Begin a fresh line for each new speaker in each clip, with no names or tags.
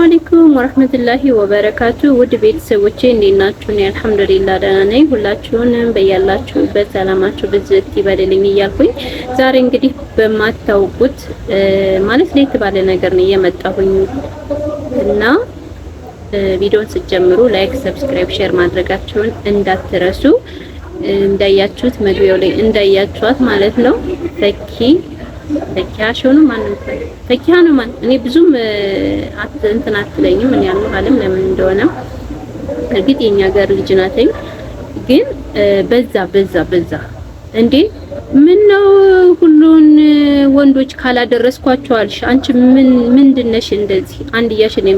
አለይኩም ወራህመቱላሂ ወበረካቱ ውድ ቤተሰቦቼ እንዴት ናችሁ? እኔ አልሐምዱሊላህ ደህና ነኝ። ሁላችሁንም በያላችሁበት ሰላማችሁ ብዝት ይበልልኝ እያልኩኝ ዛሬ እንግዲህ በማታውቁት ማለት ለየት ባለ ነገር ነው የመጣሁኝ እና ቪዲዮውን ስትጀምሩ ላይክ፣ ሰብስክራይብ፣ ሼር ማድረጋችሁን እንዳትረሱ። እንዳያችሁት መግቢያው ላይ እንዳያችኋት ማለት ነው ተኪያሾኑ ማንም ተኪያኑ ማን እኔ ብዙም እንትን አትለኝም ምን ያለው ዓለም ለምን እንደሆነ እርግጥ የኛ ሀገር ልጅ ናተኝ ግን በዛ እንዴ ምን ነው ሁሉን ወንዶች ካላደረስኳቸው አልሽ አንቺ ምንድነሽ እንደዚህ አንድያሽን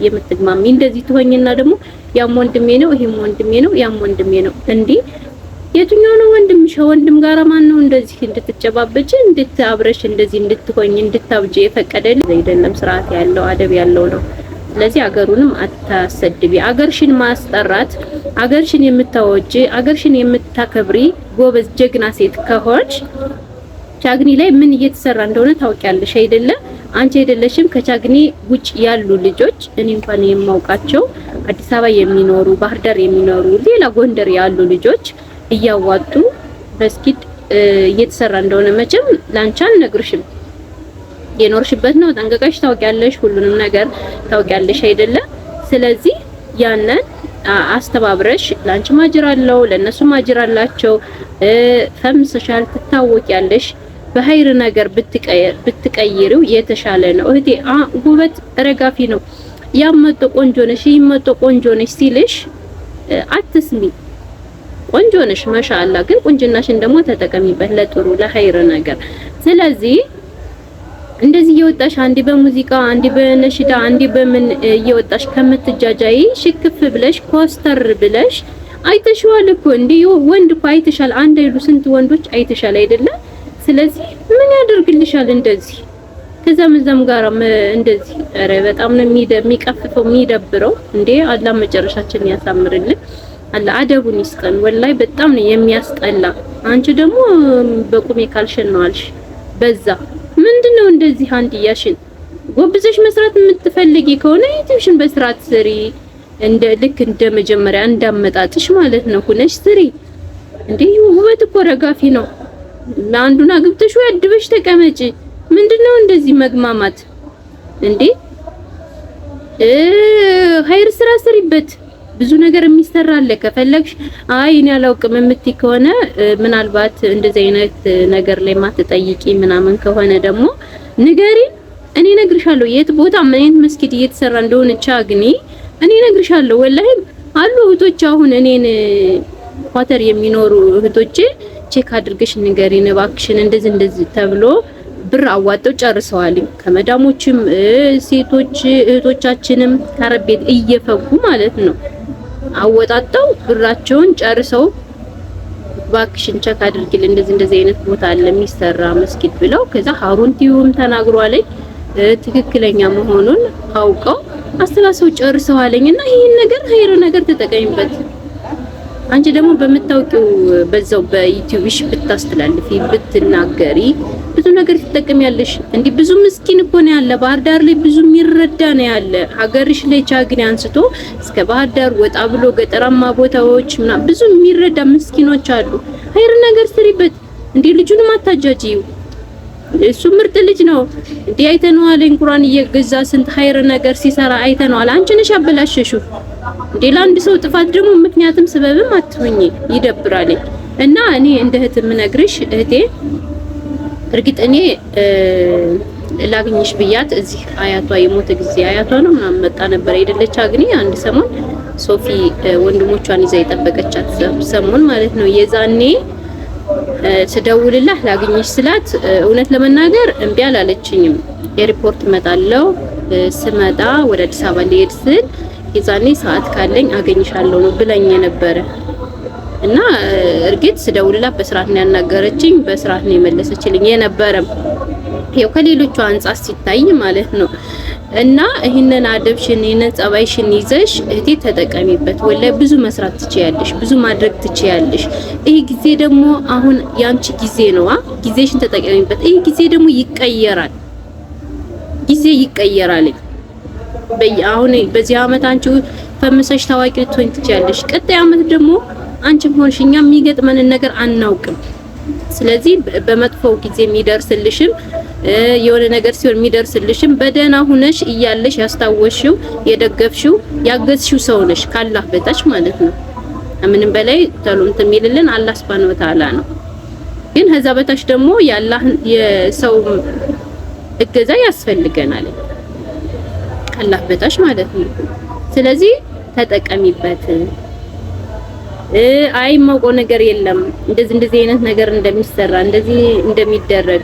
የምትግማሚ እንደዚህ ትሆኝና ደግሞ ያም ወንድሜ ነው ይሄም ወንድሜ ነው ያም ወንድሜ ነው እንዴ የትኛው ነው ወንድምሽ? ወንድም ጋር ማን ነው እንደዚህ እንድትጨባበጭ እንድታብረሽ እንደዚህ እንድትሆኝ እንድታብጂ የፈቀደልሽ አይደለም። ስርዓት ያለው አደብ ያለው ነው። ስለዚህ አገሩንም አታሰድቢ። አገርሽን ማስጠራት አገርሽን የምታወጂ አገርሽን የምታከብሪ ጎበዝ ጀግና ሴት ከሆንሽ ቻግኒ ላይ ምን እየተሰራ እንደሆነ ታውቂያለሽ አይደለ? አንቺ አይደለሽም ከቻግኒ ውጭ ያሉ ልጆች እኔ እንኳን የማውቃቸው አዲስ አበባ የሚኖሩ ባህር ዳር የሚኖሩ ሌላ ጎንደር ያሉ ልጆች እያዋጡ መስጊድ እየተሰራ እንደሆነ መቼም ላንቺ አልነግርሽም። የኖርሽበት ነው ጠንቀቀሽ ታውቂያለሽ። ሁሉንም ነገር ታውቂያለሽ አይደለ? ስለዚህ ያንን አስተባብረሽ ላንቺ ማጅር አለው ለነሱ ማጅር አላቸው። ፈምስሻል ትታወቂያለሽ። በኃይር ነገር ብትቀይሪው የተሻለ ነው እህቴ። ውበት ረጋፊ ነው። ያመጣ ቆንጆ ነሽ ይመጣ ቆንጆ ነሽ ሲልሽ አትስሚ። ቆንጆ ነሽ ማሻአላ ግን ቁንጅናሽን ደግሞ ተጠቀሚበት ለጥሩ ለኸይር ነገር። ስለዚህ እንደዚህ እየወጣሽ አንዲ በሙዚቃ አንዲ በነሽዳ አንዲ በምን እየወጣሽ ከምትጃጃይ ሽክፍ ብለሽ ኮስተር ብለሽ አይተሽዋል እኮ እንዴ ወንድ እኮ አይተሻል። አንድ አይሉ ስንት ወንዶች አይተሻል አይደለ? ስለዚህ ምን ያደርግልሻል እንደዚህ ከዛም ጋር እንደዚህ ኧረ በጣም ነው የሚቀፍፈው የሚደብረው። እንዴ አላህ መጨረሻችንን ያሳምርልን። አላ አደቡን ይስጠን። ወላይ በጣም ነው የሚያስጠላ። አንቺ ደግሞ በቁሜ ካልሽን ነው አልሽ። በዛ ምንድነው እንደዚህ አንድያሽን ጎብዘሽ መስራት የምትፈልጊ ከሆነ የትምሽን በስራት ስሪ። ልክ እንደ መጀመሪያ እንዳመጣጥሽ ማለት ነው ሁነሽ ስሪ። እንዴ ውበት እኮ ረጋፊ ነው። አንዱን አግብተሽ ያድበሽ ተቀመጪ። ምንድነው እንደዚህ መግማማት እንዴ? ኸይር ስራ ስሪበት። ብዙ ነገር የሚሰራ አለ። ከፈለግሽ አይ እኔ አላውቅም የምትይ ከሆነ ምናልባት እንደዚህ አይነት ነገር ላይ ማትጠይቂ ምናምን ከሆነ ደግሞ ንገሪን፣ እኔ እነግርሻለሁ። የት ቦታ ምን አይነት መስጊድ እየተሰራ እንደሆነ ቻግኒ እኔ እነግርሻለሁ። ወላሂ አሉ እህቶች አሁን እኔን ኳተር የሚኖሩ እህቶቼ ቼክ አድርገሽ ንገሪን እባክሽን እንደዚህ ተብሎ ብር አዋጣው ጨርሰዋል። ከመዳሞችም ሴቶች እህቶቻችንም ከረቤት እየፈጉ ማለት ነው አወጣጣው ብራቸውን ጨርሰው ባክሽን ቸክ አድርጊልን እንደዚህ አይነት ቦታ አለ የሚሰራ መስጊድ ብለው ከዛ ሀሩንቲውም ተናግሯል። ትክክለኛ መሆኑን አውቀው አስተላሰው ጨርሰዋልኝና ይሄን ነገር ኸይር ነገር ተጠቀሚበት። አንቺ ደግሞ በመታወቂው በዛው በዩቲዩብሽ ብታስተላልፊ ብትናገሪ ብዙ ነገር ትጠቀሚያለሽ። እንዴ ብዙ ምስኪን እኮ ነው ያለ ባህር ዳር ላይ ብዙ የሚረዳ ነው ያለ። ሀገርሽ ላይ ቻግኒ አንስቶ እስከ ባህር ዳር ወጣ ብሎ ገጠራማ ቦታዎች ብዙ የሚረዳ ምስኪኖች አሉ። ኸይር ነገር ስሪበት። እንዴ ልጁንም አታጃጂው። እሱ ምርጥ ልጅ ነው። እንዴ አይተነዋል። ቁርአን እየገዛ ስንት ኸይር ነገር ሲሰራ አይተነዋል። አንቺ ነሽ አበላሸሽው። እንዴ ለአንድ ሰው ጥፋት ደግሞ ምክንያቱም ሰበብም አትሆኚ። ይደብራል። እና እኔ እንደ እህት የምነግርሽ እህቴ እርግጥ እኔ ላግኝሽ ብያት እዚህ አያቷ የሞተ ጊዜ አያቷ ነው ምናምን መጣ ነበር አይደለች አግኒ አንድ ሰሞን ሶፊ ወንድሞቿን ይዛ የጠበቀቻት ሰሞን ማለት ነው። የዛኔ ስደውልላት ላግኝሽ ስላት እውነት ለመናገር እምቢ አላለችኝም። ኤርፖርት መጣለው ስመጣ ወደ አዲስ አበባ ልሄድ ስል የዛኔ ሰዓት ካለኝ አገኝሻለሁ ነው ብለኝ ነበር። እና እርግጥ ስደውልላት በስርዓት ነው ያናገረችኝ፣ በስርዓት ነው የመለሰችልኝ የነበረም። ያው ከሌሎቹ አንጻር ሲታይ ማለት ነው እና ይሄንን አደብሽን ይሄንን ጸባይሽን ይዘሽ እህቴ ተጠቀሚበት። ወላሂ ብዙ መስራት ትችያለሽ፣ ብዙ ማድረግ ትችያለሽ። ይሄ ጊዜ ደግሞ አሁን ያንቺ ጊዜ ነው። ጊዜሽን ተጠቀሚበት። ይሄ ጊዜ ደግሞ ይቀየራል፣ ጊዜ ይቀየራል። አሁን በዚህ አመት አንቺ ፈምሰሽ ታዋቂ ልትሆኚ ትችያለሽ። ቀጣይ አመት ደግሞ አንቺም ሆንሽ እኛ የሚገጥመንን ነገር አናውቅም። ስለዚህ በመጥፎው ጊዜ የሚደርስልሽም የሆነ ነገር ሲሆን የሚደርስልሽም በደህና ሁነሽ እያለሽ ያስታወሽው የደገፍሽው ያገዝሽው ሰው ነሽ ካላህ በታች ማለት ነው። ምንም በላይ ተሉም ተሚልልን አላህ Subhanahu Wa Ta'ala ነው። ግን ከዛ በታች ደግሞ ያላህ የሰው እገዛ ያስፈልገናል ካላህ በታች ማለት ነው። ስለዚህ ተጠቀሚበት። አይ ማውቀው ነገር የለም እንደዚህ አይነት ነገር እንደሚሰራ እንደዚህ እንደሚደረግ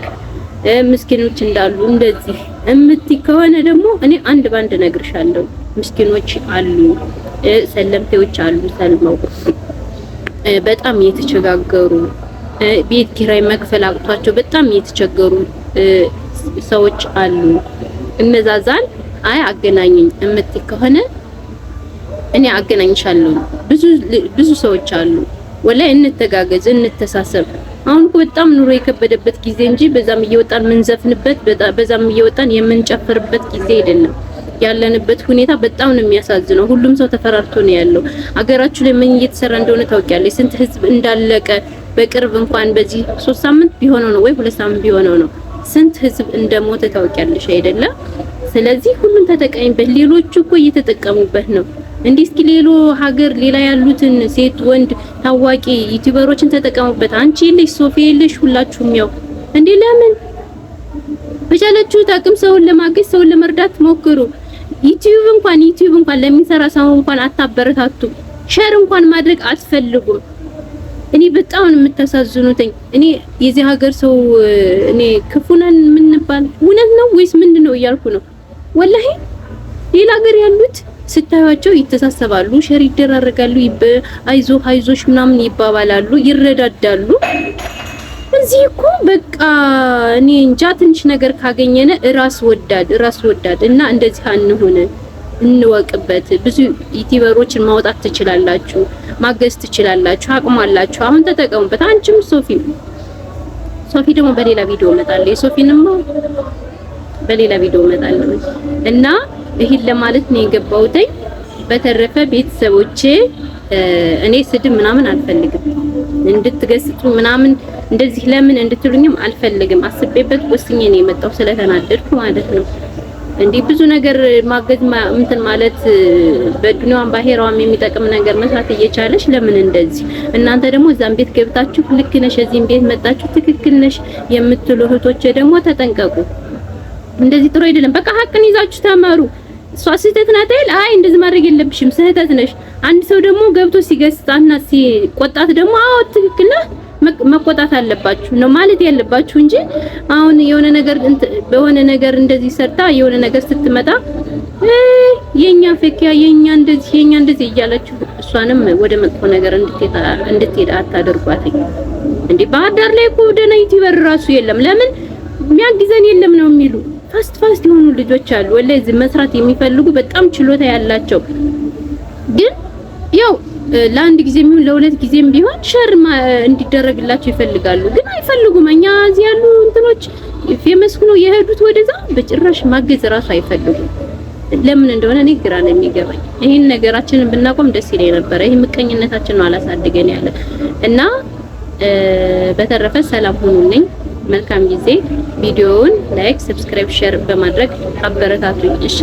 ምስኪኖች እንዳሉ እንደዚህ እምትይ ከሆነ ደግሞ እኔ አንድ ባንድ ነግርሻለሁ። ምስኪኖች አሉ፣ ሰለምቴዎች አሉ፣ ሰልመው በጣም የተቸጋገሩ ቤት ኪራይ መክፈል አቅቷቸው በጣም የተቸገሩ ሰዎች አሉ። እነዛዛን አይ አገናኝኝ እምትይ ከሆነ እኔ አገናኝሻለሁ። ብዙ ሰዎች አሉ። ወላሂ እንተጋገዝ፣ እንተሳሰብ። አሁን በጣም ኑሮ የከበደበት ጊዜ እንጂ በዛም እየወጣን ምንዘፍንበት በዛም እየወጣን የምንጨፍርበት ጊዜ አይደለም። ያለንበት ሁኔታ በጣም ነው የሚያሳዝነው። ሁሉም ሰው ተፈራርቶ ነው ያለው። አገራችሁ ላይ ምን እየተሰራ እንደሆነ ታውቂያለሽ? ስንት ህዝብ እንዳለቀ በቅርብ እንኳን በዚህ 3 ሳምንት ቢሆነው ነው ወይ 2 ሳምንት ቢሆነው ነው ስንት ህዝብ እንደሞተ ታውቂያለሽ አይደለ? ስለዚህ ሁሉም ተጠቃሚበት። ሌሎቹ እኮ እየተጠቀሙበት ነው። እንዲህ እስኪ ሌሎ ሀገር ሌላ ያሉትን ሴት ወንድ ታዋቂ ዩቲዩበሮችን ተጠቀሙበት። አንቺ የለሽ ሶፊ የለሽ ሁላችሁም ያው እንዴ ለምን በቻላችሁት አቅም ሰውን ለማገዝ ሰውን ለመርዳት ሞክሩ። ዩቲዩብ እንኳን ለሚሰራ ሰው እንኳን አታበረታቱ። ሼር እንኳን ማድረግ አትፈልጉም። እኔ በጣም የምታሳዝኑትኝ እኔ የዚህ ሀገር ሰው እኔ ክፉነን ምንባል እውነት ነው ወይስ ምንድነው እያልኩ ነው ወላሂ። ሌላ ሀገር ያሉት ስታዩቸው ይተሳሰባሉ፣ ሸር ይደራረጋሉ፣ አይዞሽ ምናምን ይባባላሉ፣ ይረዳዳሉ። እዚህ እኮ በቃ እኔ እንጃ ትንሽ ነገር ካገኘነ ራስ ወዳድ እና እንደዚህ አንሆነ እንወቅበት። ብዙ ዩቲዩበሮችን ማውጣት ትችላላችሁ፣ ማገዝ ትችላላችሁ፣ አቅማላችሁ። አሁን ተጠቀሙበት። አንቺም ሶፊ ደግሞ በሌላ ቪዲዮ እመጣለሁ። ሶፊንም በሌላ ቪዲዮ እመጣለሁ እና ይሄን ለማለት ነው የገባሁት። በተረፈ ቤተሰቦቼ እኔ ስድብ ምናምን አልፈልግም፣ እንድትገስጡ ምናምን እንደዚህ ለምን እንድትሉኝም አልፈልግም። አስቤበት ወስኜ ነው የመጣው ስለተናደድኩ ማለት ነው። እንዲህ ብዙ ነገር ማገዝ እንትን ማለት በዱንያም ባሄራውም የሚጠቅም ነገር መስራት እየቻለሽ ለምን እንደዚህ እናንተ ደግሞ እዛም ቤት ገብታችሁ ልክ ነሽ እዚህም ቤት መጣችሁ ትክክል ነሽ የምትሉ እህቶቼ ደግሞ ተጠንቀቁ። እንደዚህ ጥሩ አይደለም። በቃ ሀቅን ይዛችሁ ተመሩ። እሷ ስህተት ናት አይደል? አይ እንደዚህ ማድረግ የለብሽም ስህተት ነሽ። አንድ ሰው ደግሞ ገብቶ ሲገስጻትና ሲቆጣት ደግሞ አዎ ትክክል ነህ መቆጣት አለባችሁ ነው ማለት ያለባችሁ እንጂ አሁን የሆነ ነገር በሆነ ነገር እንደዚህ ሰርታ የሆነ ነገር ስትመጣ የኛ ፈኪያ የኛ እንደዚህ እያላችሁ እሷንም ወደ መጥፎ ነገር እንድትሄድ አታደርጓት። እንዴ ባህር ዳር ላይ እኮ ደህና ዩቲዩበር ራሱ የለም። ለምን የሚያግዘን የለም ነው የሚሉ ፋስት የሆኑ ልጆች አሉ። ወላሂ እዚህ መስራት የሚፈልጉ በጣም ችሎታ ያላቸው ግን ያው ለአንድ ጊዜም ይሁን ለሁለት ጊዜም ቢሆን ሸር እንዲደረግላቸው ይፈልጋሉ። ግን አይፈልጉም። እኛ እዚህ ያሉ እንትኖች ፌመስ ሆኖ የሄዱት ወደዛ በጭራሽ ማገዝ ራሱ አይፈልጉም። ለምን እንደሆነ እኔ ግራ ነው የሚገባኝ። ይሄን ነገራችንን ብናቆም ደስ ይለኝ ነበር። ይሄ ምቀኝነታችን ነው አላሳድገን ያለ እና በተረፈ ሰላም ሁኑልኝ። መልካም ጊዜ። ቪዲዮውን ላይክ፣ ሰብስክራይብ፣ ሼር በማድረግ አበረታቱኝ። እሺ